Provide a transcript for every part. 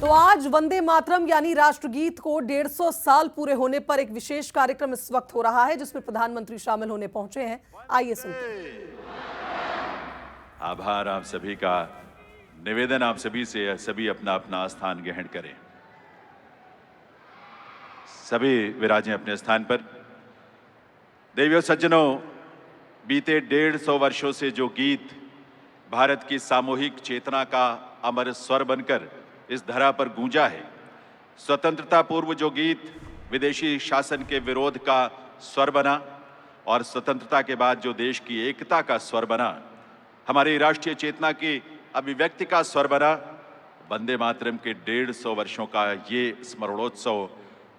तो आज वंदे मातरम यानी राष्ट्रगीत को 150 साल पूरे होने पर एक विशेष कार्यक्रम इस वक्त हो रहा है जिसमें प्रधानमंत्री शामिल होने पहुंचे हैं। आइए सुनते हैं। आभार आप सभी का। निवेदन आप सभी से, सभी अपना अपना स्थान ग्रहण करें। सभी विराजें अपने स्थान पर। देवियों सज्जनों, बीते 150 वर्षों से जो गीत भारत की सामूहिक चेतना का अमर स्वर बनकर इस धरा पर गूंजा है, स्वतंत्रता पूर्व जो गीत विदेशी शासन के विरोध का स्वर बना और स्वतंत्रता के बाद जो देश की एकता का स्वर बना, हमारी राष्ट्रीय चेतना की अभिव्यक्ति का स्वर बना, वंदे मातरम के 150 वर्षों का ये स्मरणोत्सव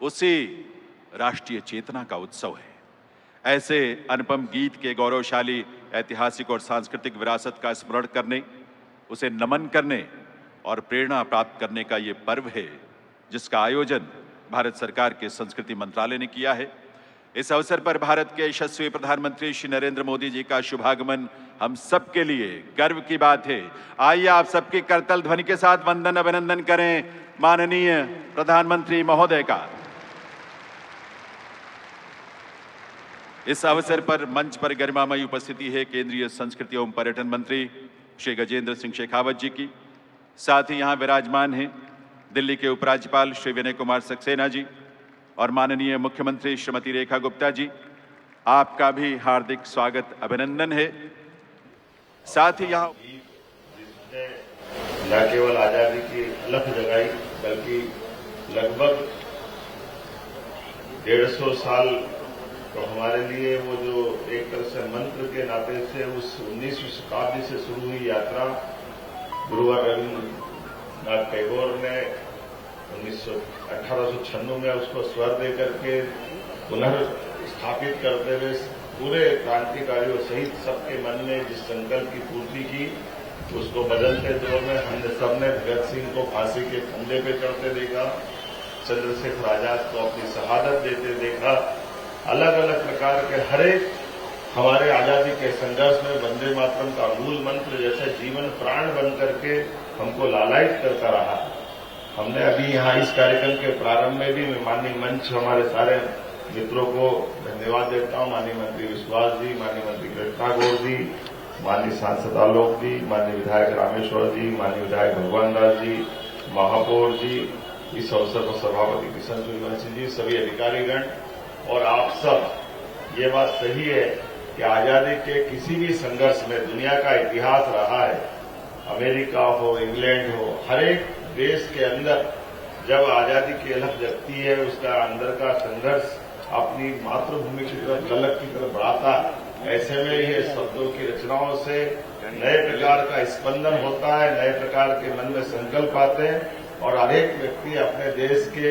उसी राष्ट्रीय चेतना का उत्सव है। ऐसे अनुपम गीत के गौरवशाली ऐतिहासिक और सांस्कृतिक विरासत का स्मरण करने, उसे नमन करने और प्रेरणा प्राप्त करने का ये पर्व है जिसका आयोजन भारत सरकार के संस्कृति मंत्रालय ने किया है। इस अवसर पर भारत के यशस्वी प्रधानमंत्री श्री नरेंद्र मोदी जी का शुभागमन हम सबके लिए गर्व की बात है। आइए आप सबकी करतल ध्वनि के साथ वंदन अभिनंदन करें माननीय प्रधानमंत्री महोदय का। इस अवसर पर मंच पर गरिमामयी उपस्थिति है केंद्रीय संस्कृति एवं पर्यटन मंत्री श्री गजेंद्र सिंह शेखावत जी की। साथ ही यहाँ विराजमान हैं दिल्ली के उपराज्यपाल श्री विनय कुमार सक्सेना जी और माननीय मुख्यमंत्री श्रीमती रेखा गुप्ता जी। आपका भी हार्दिक स्वागत अभिनंदन है। साथ ही यहाँ न केवल आजादी की अलख जगाई बल्कि लगभग 150 साल तो हमारे लिए वो जो एक तरह से मंत्र के नाते से उस 19वीं शताब्दी से शुरू हुई यात्रा गुरुवार रविन्द्रनाथ टैगोर ने 1896 में उसको स्वर दे करके पुनर्स्थापित करते हुए पूरे क्रांतिकारियों सहित सबके मन में जिस संकल्प की पूर्ति की, उसको बदलते दौर में हमने सबने भगत सिंह को फांसी के फंदे पे चढ़ते देखा, चंद्रशेखर आजाद को अपनी शहादत देते देखा। अलग अलग प्रकार के हरेक हमारे आजादी के संघर्ष में वंदे मातरम का मूल मंत्र जैसे जीवन प्राण बन करके हमको लालायित करता रहा। हमने अभी यहाँ इस कार्यक्रम के प्रारंभ में भी मैं माननीय मंच हमारे सारे मित्रों को धन्यवाद देता हूँ। माननीय मंत्री विश्वास जी, माननीय मंत्री कृष्णा गौर जी, माननीय सांसद आलोक जी, माननीय विधायक रामेश्वर जी, माननीय विधायक भगवान दास जी, महापौर जी, इस अवसर पर सभापति किशन सूर्यवंशी जी, सभी अधिकारीगण और आप सब। ये बात सही है कि आजादी के किसी भी संघर्ष में दुनिया का इतिहास रहा है, अमेरिका हो, इंग्लैंड हो, हर एक देश के अंदर जब आजादी की अलख जगती है उसका अंदर का संघर्ष अपनी मातृभूमि की तरफ गलत की तरफ बढ़ाता है। ऐसे में ये शब्दों की रचनाओं से नए प्रकार का स्पंदन होता है, नए प्रकार के मन में संकल्प आते हैं और हर एक व्यक्ति अपने देश के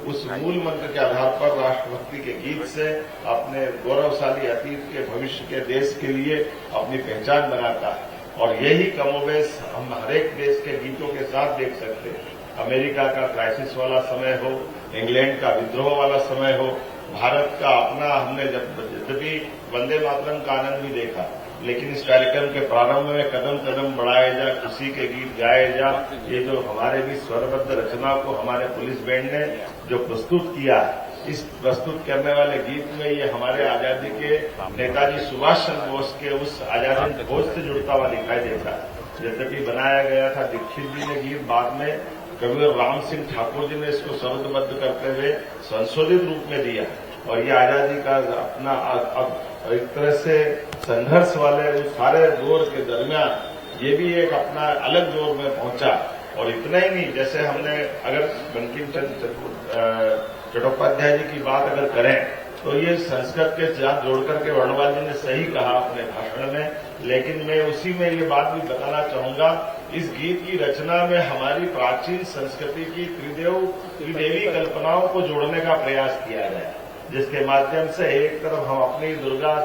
उस मूल मंत्र के आधार पर राष्ट्रभक्ति के गीत से अपने गौरवशाली अतीत के भविष्य के देश के लिए अपनी पहचान बनाता है। और यही कमोबेश हम हर एक देश के गीतों के साथ देख सकते हैं। अमेरिका का क्राइसिस वाला समय हो, इंग्लैंड का विद्रोह वाला समय हो, भारत का अपना हमने जब भी वंदे मातरम का आनंद भी देखा, लेकिन इस कार्यक्रम के प्रारंभ में कदम कदम बढ़ाए जा, खुशी के गीत गाए जा। ये जो हमारे भी स्वरबद्ध रचना को हमारे पुलिस बैंड ने जो प्रस्तुत किया, इस प्रस्तुत करने वाले गीत में ये हमारे आजादी के नेताजी सुभाष चंद्र बोस के उस आजादी घोष से जुड़ता हुआ दिखाई देता है। जैसे कि बनाया गया था दीक्षित जी ने गीत, बाद में कविवर राम सिंह ठाकुर जी ने इसको शब्दबद्ध करते हुए संशोधित रूप में दिया और ये आजादी का अपना अब एक तरह से संघर्ष वाले उस सारे दौर के दरमियान ये भी एक अपना अलग दौर में पहुंचा। और इतना ही नहीं, जैसे हमने अगर बंकिम चंद्र चट्टोपाध्याय जी की बात अगर करें तो ये संस्कृत के साथ जोड़ करके वर्णवाल जी ने सही कहा अपने भाषण में, लेकिन मैं उसी में ये बात भी बताना चाहूंगा, इस गीत की रचना में हमारी प्राचीन संस्कृति की त्रिदेवी कल्पनाओं को जोड़ने का प्रयास किया गया, जिसके माध्यम से एक तरफ हम अपनी दुर्गा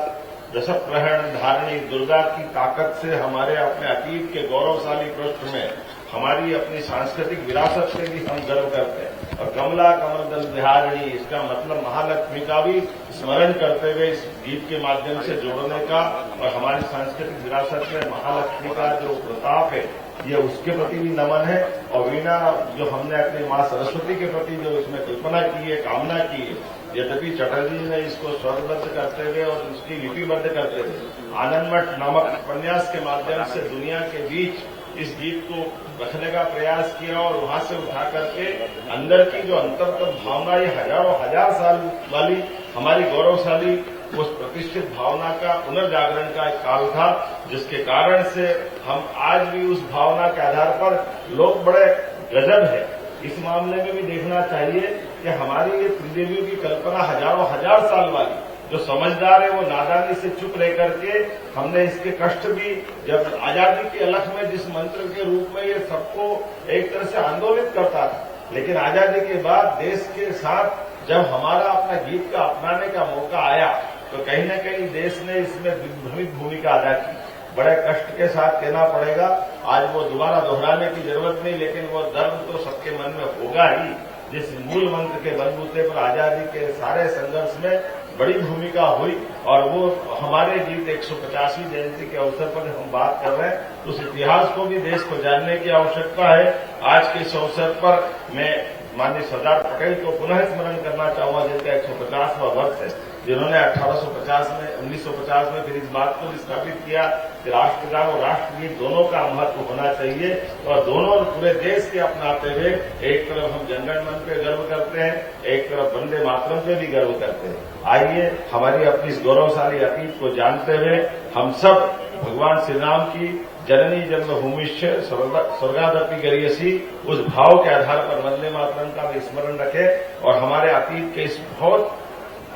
दशप्रहण धारणी दुर्गा की ताकत से हमारे अपने अतीत के गौरवशाली पृष्ठ में हमारी अपनी सांस्कृतिक विरासत से भी हम गर्व करते हैं और कमला कमल दल बिहारिणी इसका मतलब महालक्ष्मी का भी स्मरण करते हुए इस गीत के माध्यम से जोड़ने का और हमारी सांस्कृतिक विरासत में महालक्ष्मी का जो प्रताप है ये उसके प्रति भी नमन है। और वीणा जो हमने अपनी माँ सरस्वती के प्रति जो इसमें कल्पना की है, कामना की है, यद्यपि चटर्जी ने इसको स्वरबद्ध करते हुए और उसकी लिपिबद्ध करते हुए आनंदमठ नामक उपन्यास के माध्यम से दुनिया के बीच इस गीत को रखने का प्रयास किया और वहां से उठा करके अंदर की जो अंतर्गत भावना, ये हजारों हजार साल वाली हमारी गौरवशाली उस प्रतिष्ठित भावना का पुनर्जागरण का एक काल था, जिसके कारण से हम आज भी उस भावना के आधार पर लोग बड़े गजब है। इस मामले में भी देखना चाहिए कि हमारी ये त्रिदेवियों की कल्पना हजारों हजार साल वाली, जो समझदार है वो नादानी से चुप रह करके हमने इसके कष्ट भी, जब आजादी के अलख में जिस मंत्र के रूप में ये सबको एक तरह से आंदोलित करता था, लेकिन आजादी के बाद देश के साथ जब हमारा अपना गीत का अपनाने का मौका आया तो कहीं न कहीं देश ने इसमें विभ्रमित भूमिका अदा की। बड़े कष्ट के साथ कहना पड़ेगा, आज वो दोबारा दोहराने की जरूरत नहीं, लेकिन वो दर्द तो सबके मन में होगा ही, जिस मूल मंत्र के बलबूते पर आजादी के सारे संघर्ष में बड़ी भूमिका हुई। और वो हमारे गीत 150वीं जयंती के अवसर पर हम बात कर रहे हैं, उस इतिहास को भी देश को जानने की आवश्यकता है। आज के इस अवसर पर मैं माननीय सरदार पटेल को पुनः स्मरण करना चाहूंगा, जिनका 150वां वर्ष है, जिन्होंने 1950 में फिर इस बात को स्थापित किया कि राष्ट्रगान और राष्ट्रगीत दोनों का महत्व होना चाहिए और दोनों पूरे देश के अपनाते हुए एक तरफ हम जनगण मन पे गर्व करते हैं, एक तरफ वंदे मातरम पे भी गर्व करते हैं। आइए हमारी अपनी इस गौरवशाली अतीत को जानते हुए हम सब भगवान श्री राम की जननी जन्मभूमिश्च स्वर्गादपि गरीयसी उस भाव के आधार पर वंदे मातरम का भी स्मरण रखें और हमारे अतीत के इस बहुत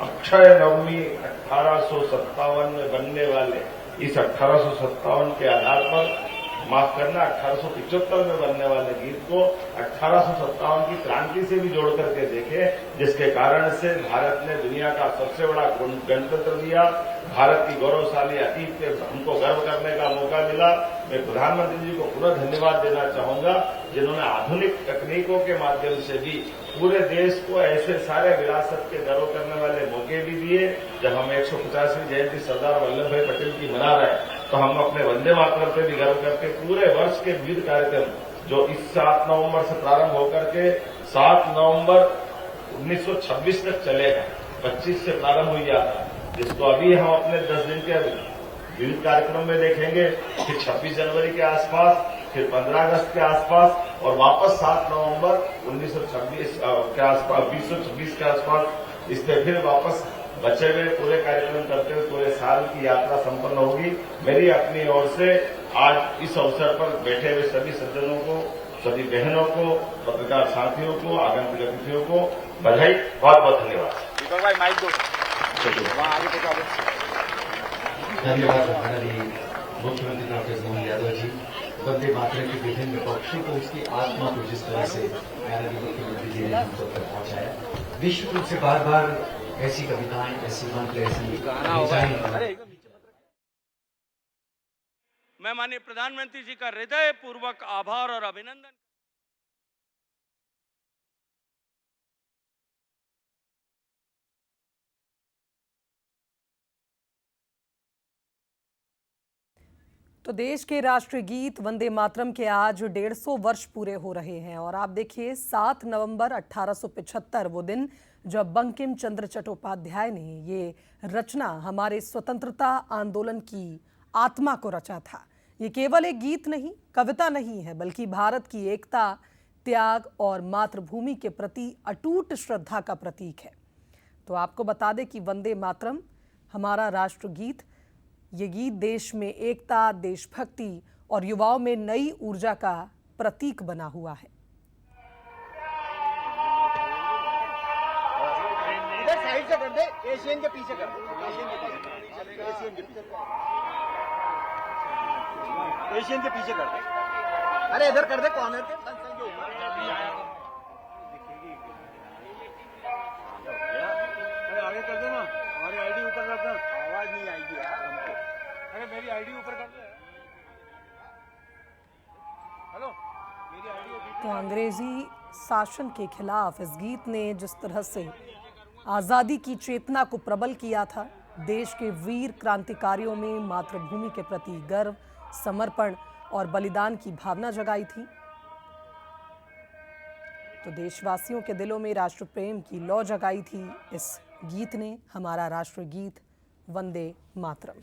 अक्षय नवमी 1857 में बनने वाले इस 1857 के आधार पर, माफ करना 1875 में बनने वाले गीत को 1857 की क्रांति से भी जोड़ करके देखें, जिसके कारण से भारत ने दुनिया का सबसे बड़ा गणतंत्र दिया, भारत की गौरवशाली अतीत पे हमको गर्व करने का मौका मिला। मैं प्रधानमंत्री जी को पुनः धन्यवाद देना चाहूंगा, जिन्होंने आधुनिक तकनीकों के माध्यम से भी पूरे देश को ऐसे सारे विरासत के गर्व करने वाले मौके भी दिए। जब हम 150वीं जयंती सरदार वल्लभ भाई पटेल की मना रहे हैं, तो हम अपने वंदे मातरम पे भी गर्व करके पूरे वर्ष के विविध कार्यक्रम जो इस 7 नवंबर से प्रारंभ होकर के 7 नवंबर 1926 तक चलेगा, 25 से प्रारंभ हुई यात्रा, जिसको अभी हम अपने 10 दिन के विविध कार्यक्रम में देखेंगे, फिर 26 जनवरी के आसपास, फिर 15 अगस्त के आसपास और वापस 7 नवंबर 1926 के आसपास, 2026 के आसपास, इस पे फिर वापस बचे हुए पूरे कार्यक्रम करते हुए पूरे साल की यात्रा संपन्न होगी। मेरी अपनी ओर से आज इस अवसर पर बैठे हुए सभी सज्जनों को, सभी बहनों को, पत्रकार साथियों को, आगंतुक अतिथियों को बधाई, बहुत बहुत धन्यवाद। धन्यवाद हमारे मुख्यमंत्री डॉक्टर मोहन यादव जी। वंदे मातरम के विभिन्न पक्षों को, उसकी आत्मा को जिस तरह से माननीय मुख्यमंत्री जी ने हम तक पहुंचाया, निश्चित रूप से बार बार ऐसी कविताएं, ऐसी मंत्र, ऐसी मैं माननीय प्रधानमंत्री जी का हृदय पूर्वक आभार और अभिनंदन। तो देश के राष्ट्रीय गीत वंदे मातरम के आज 150 वर्ष पूरे हो रहे हैं और आप देखिए 7 नवंबर 1875 वो दिन जब बंकिम चंद्र चट्टोपाध्याय ने ये रचना हमारे स्वतंत्रता आंदोलन की आत्मा को रचा था। ये केवल एक गीत नहीं, कविता नहीं है, बल्कि भारत की एकता, त्याग और मातृभूमि के प्रति अटूट श्रद्धा का प्रतीक है। तो आपको बता दें कि वंदे मातरम हमारा राष्ट्रगीत, ये गीत देश में एकता, देशभक्ति और युवाओं में नई ऊर्जा का प्रतीक बना हुआ है। साइड से कर दे, एशियन के पीछे कर दे, एशियन के पीछे कर दे, अरे इधर कर दे कॉर्नर के। अरे आगे कर दो ना, हमारी आईडी ऊपर रखना, आवाज नहीं आएगी यार हमको। अरे मेरी आईडी ऊपर कर दो। हेलो, मेरी आईडी। तो अंग्रेजी शासन के खिलाफ इस गीत ने जिस तरह से आज़ादी की चेतना को प्रबल किया था, देश के वीर क्रांतिकारियों में मातृभूमि के प्रति गर्व, समर्पण और बलिदान की भावना जगाई थी। तो देशवासियों के दिलों में राष्ट्र प्रेम की लौ जगाई थी इस गीत ने, हमारा राष्ट्रगीत वंदे मातरम।